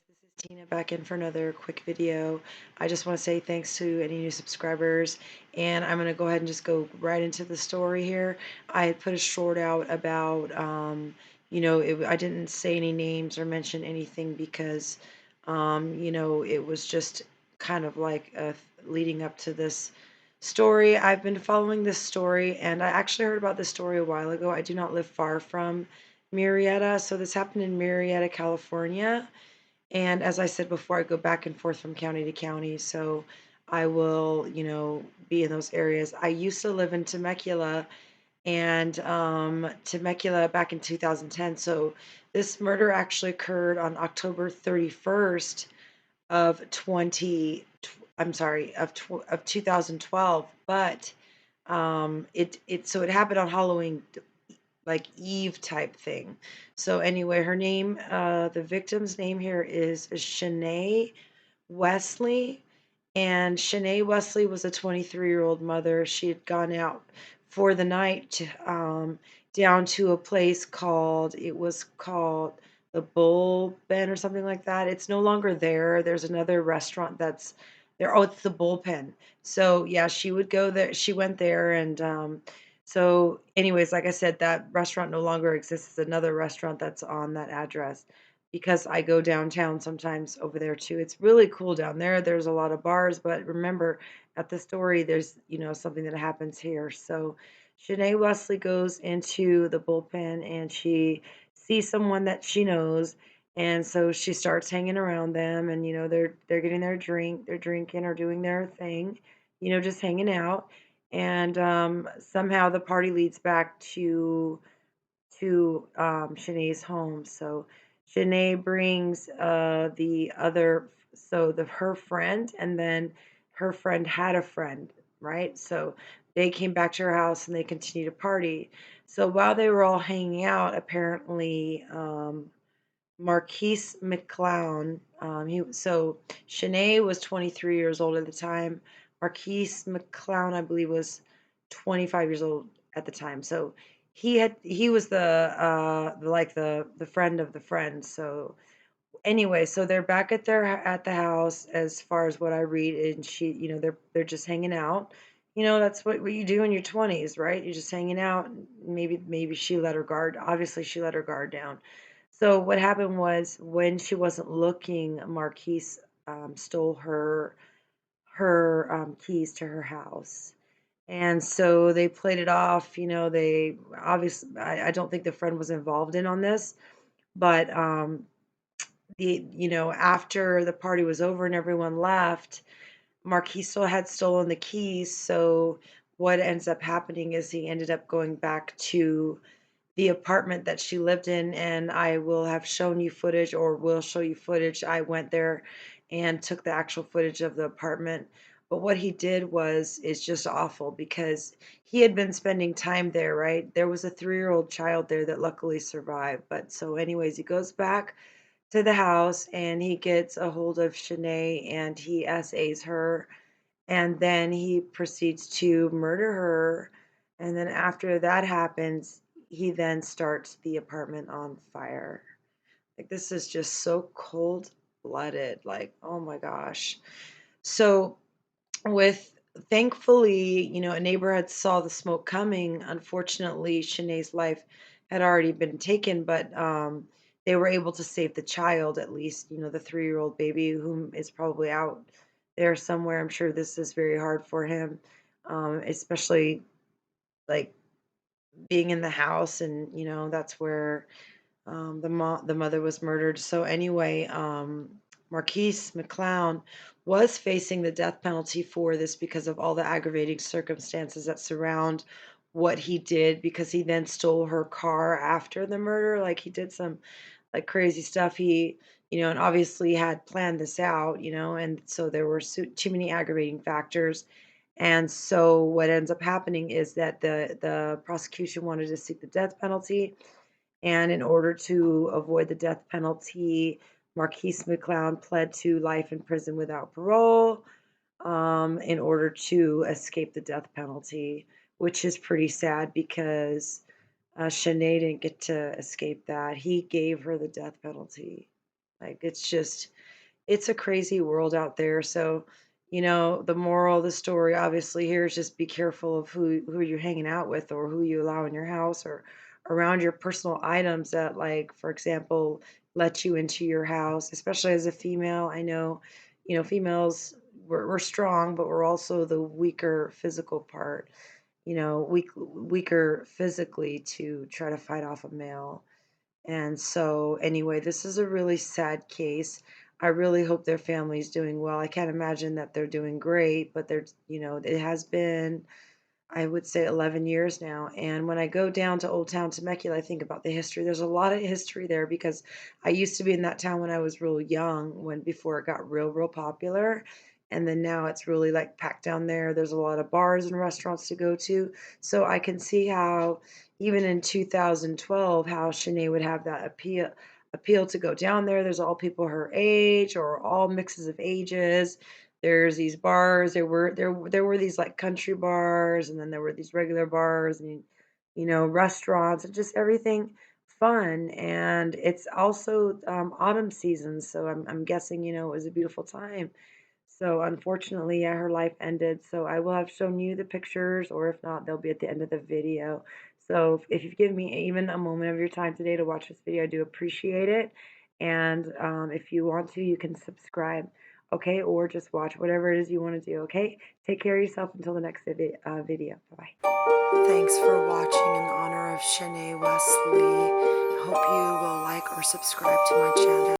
This is Tina back in for another quick video. I just want to say thanks to any new subscribers, and I'm going to go ahead and just go right into the story here. I had put a short out about, I didn't say any names or mention anything because, it was just kind of like leading up to this story. I've been following this story, and I actually heard about this story a while ago. I do not live far from Murrieta, so this happened in Murrieta, California. And as I said before, I go back and forth from county to county, so I will, be in those areas. I used to live in Temecula, and Temecula back in 2010. So this murder actually occurred on October 31st of 20. I'm sorry, of 2012, but it happened on Halloween, like Eve type thing. So anyway, the victim's name here is Shanae Wesley, and Shanae Wesley was a 23-year-old mother. She had gone out for the night down to a place called the Bull Pen or something like that. It's no longer there. There's another restaurant that's there. Oh, it's the Bullpen. So yeah, she would go there. She went there, and so anyways, like I said, that restaurant no longer exists. It's another restaurant that's on that address because I go downtown sometimes over there too. It's really cool down there. There's a lot of bars, but remember at the story, there's, something that happens here. So Shanae Wesley goes into the bullpen and she sees someone that she knows. And so she starts hanging around them, and they're getting their drink, they're drinking or doing their thing, just hanging out. And somehow the party leads back to Shanae's home. So Shanae brings her friend, and then her friend had a friend, right? So they came back to her house and they continued to party. So while they were all hanging out, apparently Marquise McClown, Shanae was 23 years old at the time. Marquise McClown, I believe, was 25 years old at the time. So he was the friend of the friend. So anyway, so they're back at the house as far as what I read, and they're just hanging out. That's what you do in your 20s, right? You're just hanging out. Maybe she let her guard. Obviously, she let her guard down. So what happened was when she wasn't looking, Marquise stole her keys to her house. And so they played it off. They obviously, I don't think the friend was involved in on this, but after the party was over and everyone left, Marquis still had stolen the keys. So what ends up happening is he ended up going back to the apartment that she lived in, and I will have shown you footage, or will show you footage. I went there and took the actual footage of the apartment. But what he did is just awful because he had been spending time there, right? There was a 3-year-old child there that luckily survived. But so anyways, he goes back to the house and he gets a hold of Shanae and he SAs her, and then he proceeds to murder her. And then after that happens, he then starts the apartment on fire. Like, this is just so cold blooded. Like, oh my gosh. So, with thankfully, a neighbor had saw the smoke coming. Unfortunately, Shanae's life had already been taken, but they were able to save the child, at least, the 3-year-old baby, whom is probably out there somewhere. I'm sure this is very hard for him, especially like being in the house, and that's where the mother was murdered. So anyway, Marquise McClown was facing the death penalty for this because of all the aggravating circumstances that surround what he did, because he then stole her car after the murder. Like, he did some like crazy stuff. And obviously had planned this out, and so there were too many aggravating factors. And so what ends up happening is that the prosecution wanted to seek the death penalty, and in order to avoid the death penalty, Marquise McClown pled to life in prison without parole, in order to escape the death penalty, which is pretty sad because Shanae didn't get to escape that. He gave her the death penalty. Like, it's a crazy world out there. So, the moral of the story obviously here is just be careful of who you're hanging out with or who you allow in your house or around your personal items that, like, for example, let you into your house, especially as a female. I know, females, we're strong, but we're also the weaker physical part, weaker physically to try to fight off a male. And so, anyway, this is a really sad case. I really hope their family's doing well. I can't imagine that they're doing great, but it has been, I would say, 11 years now. And when I go down to Old Town Temecula, I think about the history. There's a lot of history there because I used to be in that town when I was real young, when before it got real, real popular. And then now it's really like packed down there. There's a lot of bars and restaurants to go to. So I can see how, even in 2012, how Shanae would have that appeal to go down there. There's all people her age or all mixes of ages. There's these bars. There were these like country bars, and then there were these regular bars, and restaurants, and just everything fun. And it's also autumn season, so I'm guessing it was a beautiful time. So unfortunately, yeah, her life ended. So I will have shown you the pictures, or if not, they'll be at the end of the video. So if you've given me even a moment of your time today to watch this video, I do appreciate it. And if you want to, you can subscribe, okay? Or just watch whatever it is you want to do, okay? Take care of yourself until the next video. Bye-bye. Thanks for watching in honor of Shanae Wesley. Hope you will like or subscribe to my channel.